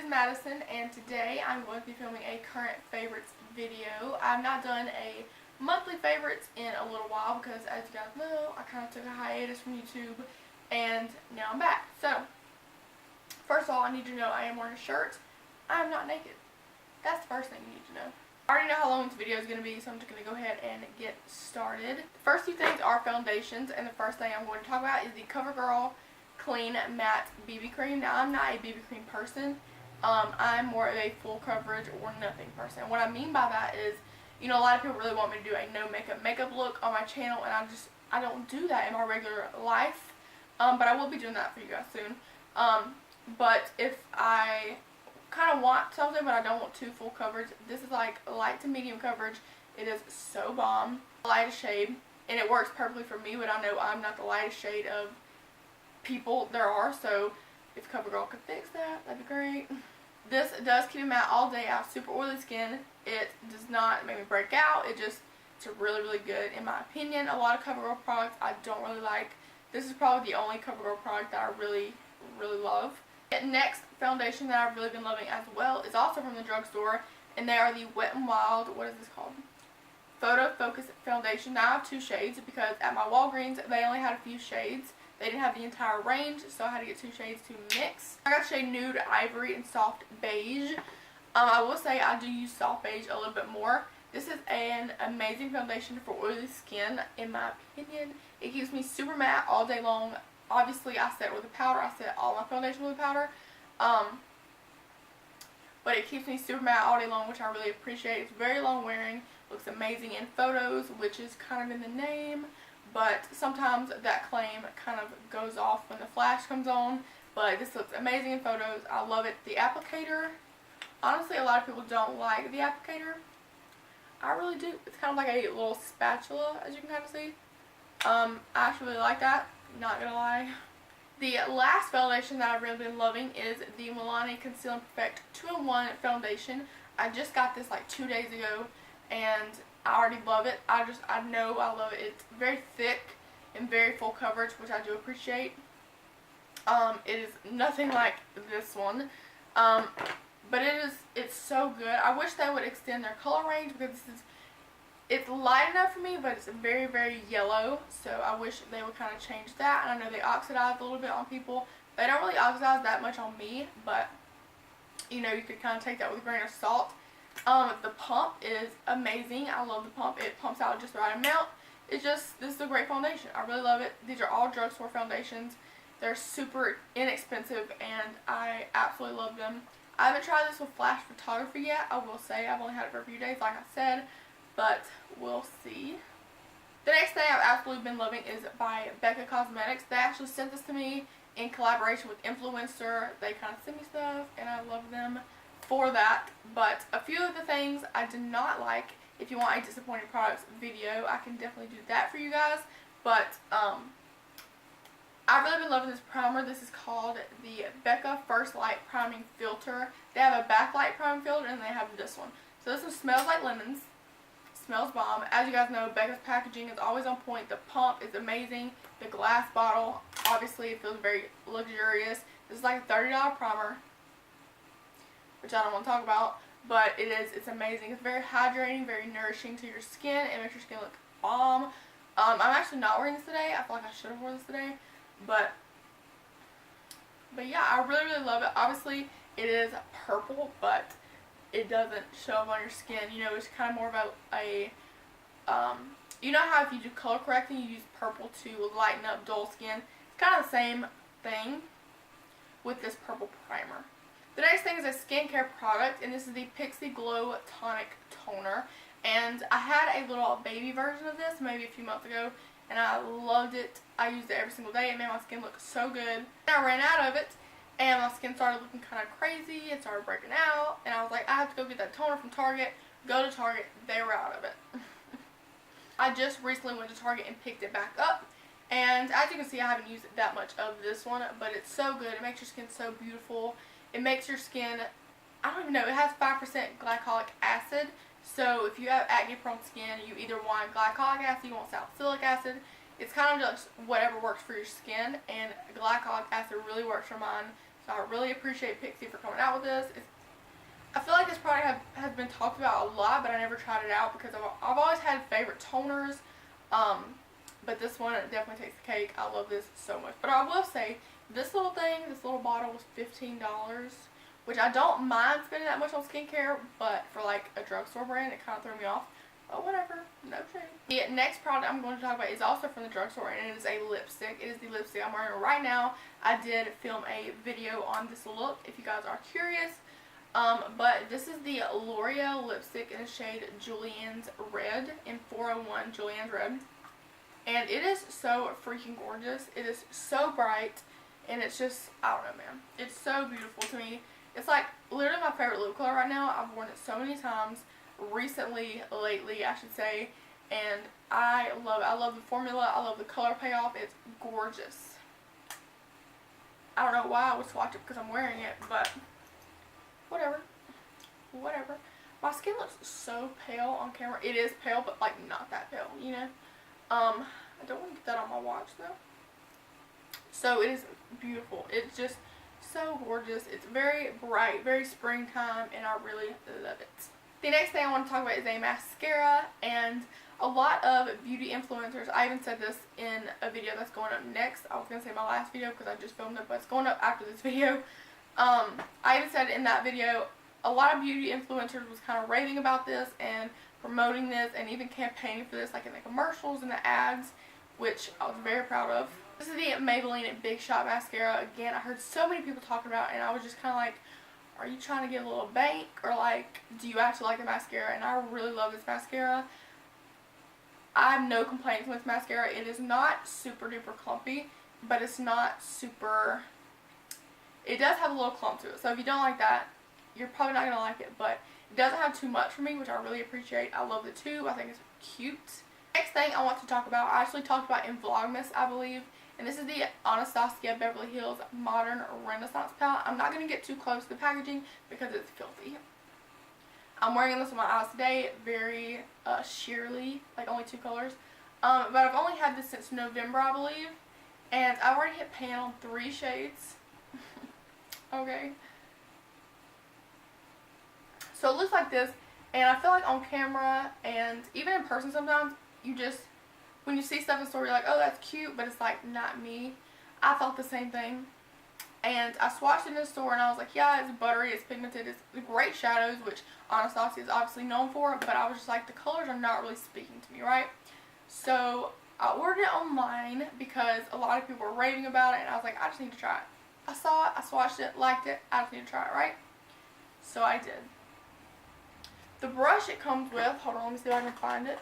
is Madison, and today I'm going to be filming a current favorites video. I've not done a monthly favorites in a little while because, as you guys know, I kind of took a hiatus from YouTube and now I'm back. So, first of all, I need you to know I am wearing a shirt. I am not naked. That's the first thing you need to know. I already know how long this video is going to be, so I'm just going to go ahead and get started. The first few things are foundations, and the first thing I'm going to talk about is the CoverGirl Clean Matte BB Cream. Now, I'm not a BB cream person. I'm more of a full coverage or nothing person. What I mean by that is, you know, a lot of people really want me to do a no makeup look on my channel, and I don't do that in my regular life. But I will be doing that for you guys soon. But if I kind of want something, but I don't want too full coverage, this is like light to medium coverage. It is so bomb. Lightest shade, and it works perfectly for me, but I know I'm not the lightest shade of people there are, so if CoverGirl could fix that, that'd be great. This does keep me matte all day. I have super oily skin. It does not make me break out. It's really, really good in my opinion. A lot of CoverGirl products I don't really like. This is probably the only CoverGirl product that I really, really love. The next foundation that I've really been loving as well is also from the drugstore, and they are the Wet n Wild, what is this called? Photo Focus Foundation. Now I have two shades because at my Walgreens they only had a few shades. They didn't have the entire range, so I had to get two shades to mix. I got shade Nude Ivory and Soft Beige. I will say I do use Soft Beige a little bit more. This is an amazing foundation for oily skin, in my opinion. It keeps me super matte all day long. Obviously, I set it with a powder. I set all my foundation with a powder. But it keeps me super matte all day long, which I really appreciate. It's very long wearing. Looks amazing in photos, which is kind of in the name. But sometimes that claim kind of goes off when the flash comes on. But this looks amazing in photos. I love it. The applicator, honestly, a lot of people don't like the applicator. I really do. It's kind of like a little spatula, as you can kind of see. I actually really like that. Not gonna lie. The last foundation that I've really been loving is the Milani Conceal and Perfect 2-in-1 foundation. I just got this like 2 days ago, and I already love it. I know I love it. It's very thick and very full coverage, which I do appreciate. It is nothing like this one. But it's so good. I wish they would extend their color range because it's light enough for me, but it's very, very yellow. So I wish they would kind of change that. And I know they oxidize a little bit on people. They don't really oxidize that much on me, but you know, you could kind of take that with a grain of salt. The pump is amazing. I love the pump. It pumps out just the right amount. This is a great foundation. I really love it. These are all drugstore foundations. They're super inexpensive, and I absolutely love them. I haven't tried this with flash photography yet, I will say. I've only had it for a few days, like I said, but we'll see. The next thing I've absolutely been loving is by Becca Cosmetics. They actually sent this to me in collaboration with Influencer. They kind of send me stuff, and I love them for that. But a few of the things I did not like. If you want a disappointing products video, I can definitely do that for you guys. But I've really been loving this primer. This is called the Becca First Light Priming Filter. They have a backlight priming filter, and they have this one. So this one smells like lemons. Smells bomb. As you guys know, Becca's packaging is always on point. The pump is amazing. The glass bottle, obviously, it feels very luxurious. This is like a $30 primer, which I don't want to talk about, but it's amazing. It's very hydrating, very nourishing to your skin. It makes your skin look bomb. I'm actually not wearing this today. I feel like I should have worn this today, but yeah, I really, really love it. Obviously, it is purple, but it doesn't show up on your skin. You know, it's kind of more of you know how if you do color correcting, you use purple to lighten up dull skin? It's kind of the same thing with this purple primer. The next thing is a skincare product, and this is the Pixie Glow Tonic Toner. And I had a little baby version of this maybe a few months ago, and I loved it. I used it every single day. It made my skin look so good. And I ran out of it, and my skin started looking kind of crazy. It started breaking out, and I was like, I have to go get that toner from Target. Go to Target. They were out of it. I just recently went to Target and picked it back up. And as you can see, I haven't used that much of this one, but it's so good. It makes your skin so beautiful. It makes your skin, I don't even know, it has 5% glycolic acid. So if you have acne prone skin, you either want glycolic acid, you want salicylic acid. It's kind of just whatever works for your skin, and glycolic acid really works for mine. So I really appreciate Pixie for coming out with this. I feel like this product has been talked about a lot, but I never tried it out because I've always had favorite toners. But this one definitely takes the cake. I love this so much. But I will say, this little bottle was $15, which I don't mind spending that much on skincare, but for like a drugstore brand, it kind of threw me off. But whatever, no shame. The next product I'm going to talk about is also from the drugstore, and it is a lipstick. It is the lipstick I'm wearing right now. I did film a video on this look if you guys are curious. But this is the L'Oreal lipstick in the shade Julienne's Red, in 401 Julienne's Red. And it is so freaking gorgeous. It is so bright, and it's just, I don't know, man. It's so beautiful to me. It's like literally my favorite lip color right now. I've worn it so many times. Lately, I should say. And I love it. I love the formula. I love the color payoff. It's gorgeous. I don't know why I would swatch it because I'm wearing it, but whatever. My skin looks so pale on camera. It is pale, but like not that pale, you know. I don't want to get that on my watch though. So it is beautiful. It's just so gorgeous. It's very bright, very springtime, and I really love it. The next thing I want to talk about is a mascara, and a lot of beauty influencers, I even said this in a video that's going up next. I was going to say my last video because I just filmed it, but it's going up after this video. I even said in that video, a lot of beauty influencers was kind of raving about this and promoting this and even campaigning for this, like in the commercials and the ads, which I was very proud of. This is the Maybelline Big Shot Mascara. Again, I heard so many people talking about it, and I was just kind of like, are you trying to get a little bank, or like, do you actually like the mascara? And I really love this mascara. I have no complaints with this mascara. It is not super duper clumpy, but it's not super, it does have a little clump to it. So if you don't like that, you're probably not going to like it, but it doesn't have too much for me, which I really appreciate. I love the tube. I think it's cute. Next thing I want to talk about, I actually talked about in Vlogmas, I believe, and this is the Anastasia Beverly Hills Modern Renaissance Palette. I'm not going to get too close to the packaging because it's filthy. I'm wearing this on my eyes today, very sheerly, like only 2 colors. But I've only had this since November, I believe, and I've already hit pan on 3 shades. Okay. So it looks like this, and I feel like on camera and even in person sometimes, you just, when you see stuff in the store, you're like, oh, that's cute, but it's like, not me. I thought the same thing. And I swatched it in the store, and I was like, yeah, it's buttery, it's pigmented, it's great shadows, which Anastasia is obviously known for, but I was just like, the colors are not really speaking to me, right? So I ordered it online because a lot of people were raving about it, and I was like, I just need to try it. I saw it, I swatched it, liked it, I just need to try it, right? So I did. The brush it comes with, hold on, let me see if I can find it.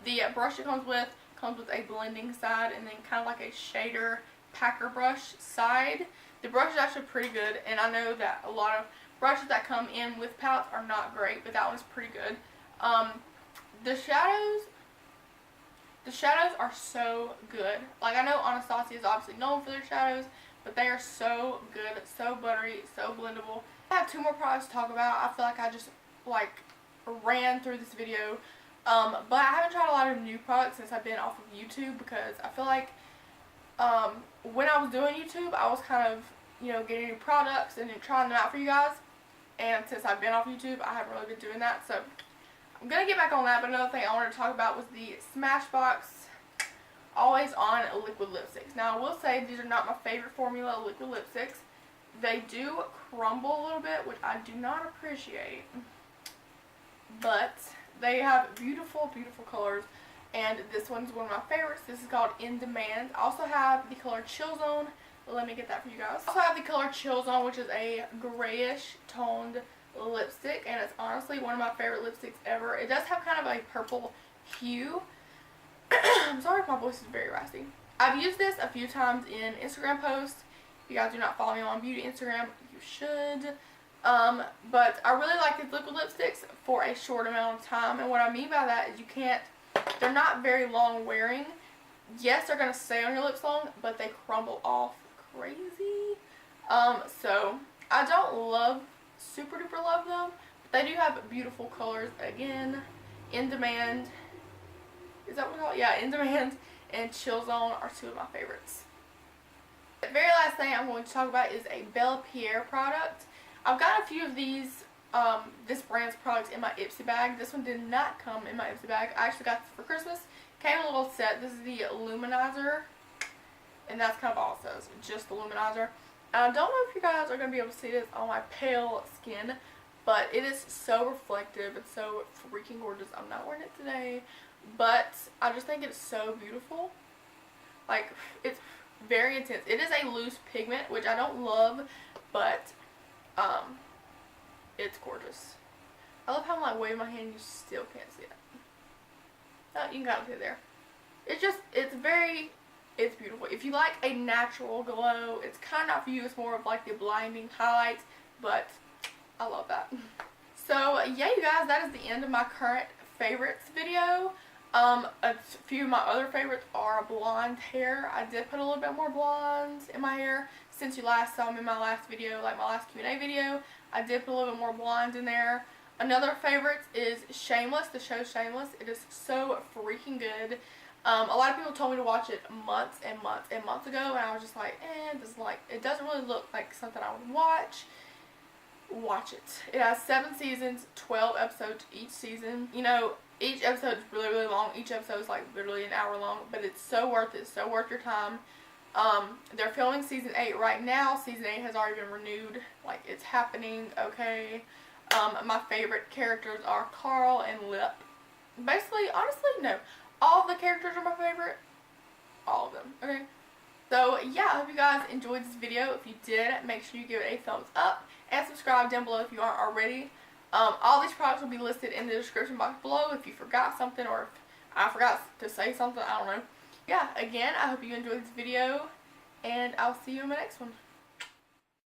The brush it comes with a blending side and then kind of like a shader packer brush side. The brush is actually pretty good, and I know that a lot of brushes that come in with palettes are not great, but that one's pretty good. The shadows are so good. Like, I know Anastasia is obviously known for their shadows, but they are so good, so buttery, so blendable. I have 2 more products to talk about. I feel like I just like ran through this video, but I haven't tried a lot of new products since I've been off of YouTube, because I feel like when I was doing YouTube, I was kind of, you know, getting new products and trying them out for you guys, and since I've been off YouTube, I haven't really been doing that, so I'm going to get back on that. But another thing I wanted to talk about was the Smashbox Always On liquid lipsticks. Now, I will say these are not my favorite formula of liquid lipsticks. They do crumble a little bit, which I do not appreciate, but they have beautiful, beautiful colors, and this one's one of my favorites. This is called In Demand. I also have the color Chill Zone. Let me get that for you guys. I also have the color Chill Zone, which is a grayish toned lipstick, and it's honestly one of my favorite lipsticks ever. It does have kind of a purple hue. I'm sorry if my voice is very raspy. I've used this a few times in Instagram posts. If you guys do not follow me on beauty Instagram, you should. But I really like these liquid lipsticks for a short amount of time. And what I mean by that is they're not very long wearing. Yes, they're going to stay on your lips long, but they crumble off crazy. So I don't super duper love them, but they do have beautiful colors. Again, In Demand, is that what we call it? Yeah, In Demand and Chill Zone are 2 of my favorites. The very last thing I'm going to talk about is a Bella Pierre product. I've got a few of these, this brand's products in my Ipsy bag. This one did not come in my Ipsy bag. I actually got this for Christmas. Came in a little set. This is the Luminizer, and that's kind of all it says, just the Luminizer. I don't know if you guys are going to be able to see this on my pale skin, but it is so reflective. It's so freaking gorgeous. I'm not wearing it today, but I just think it's so beautiful. Like, it's very intense. It is a loose pigment, which I don't love, but it's gorgeous. I love how I'm like waving my hand and you still can't see it. Oh, you can kind of see it there. It's beautiful. If you like a natural glow, it's kind of not for you. It's more of like the blinding highlights, but I love that. So yeah, you guys, that is the end of my current favorites video. A few of my other favorites are blonde hair. I did put a little bit more blondes in my hair since you last saw me in my last video, like my last Q&A video. I did put a little bit more blondes in there. Another favorite is Shameless, the show Shameless. It is so freaking good. A lot of people told me to watch it months and months and months ago, and I was just like, it doesn't really look like something I would watch. Watch it. It has 7 seasons, 12 episodes each season. You know, each episode is really, really long. Each episode is like literally an hour long, but it's so worth it. So worth your time. They're filming season 8 right now. Season 8 has already been renewed. Like, it's happening, okay? My favorite characters are Carl and Lip. Basically, honestly, no. All of the characters are my favorite. All of them, okay? So, yeah, I hope you guys enjoyed this video. If you did, make sure you give it a thumbs up. And subscribe down below if you aren't already. All these products will be listed in the description box below if you forgot something or if I forgot to say something. I don't know. Yeah, again, I hope you enjoyed this video. And I'll see you in my next one.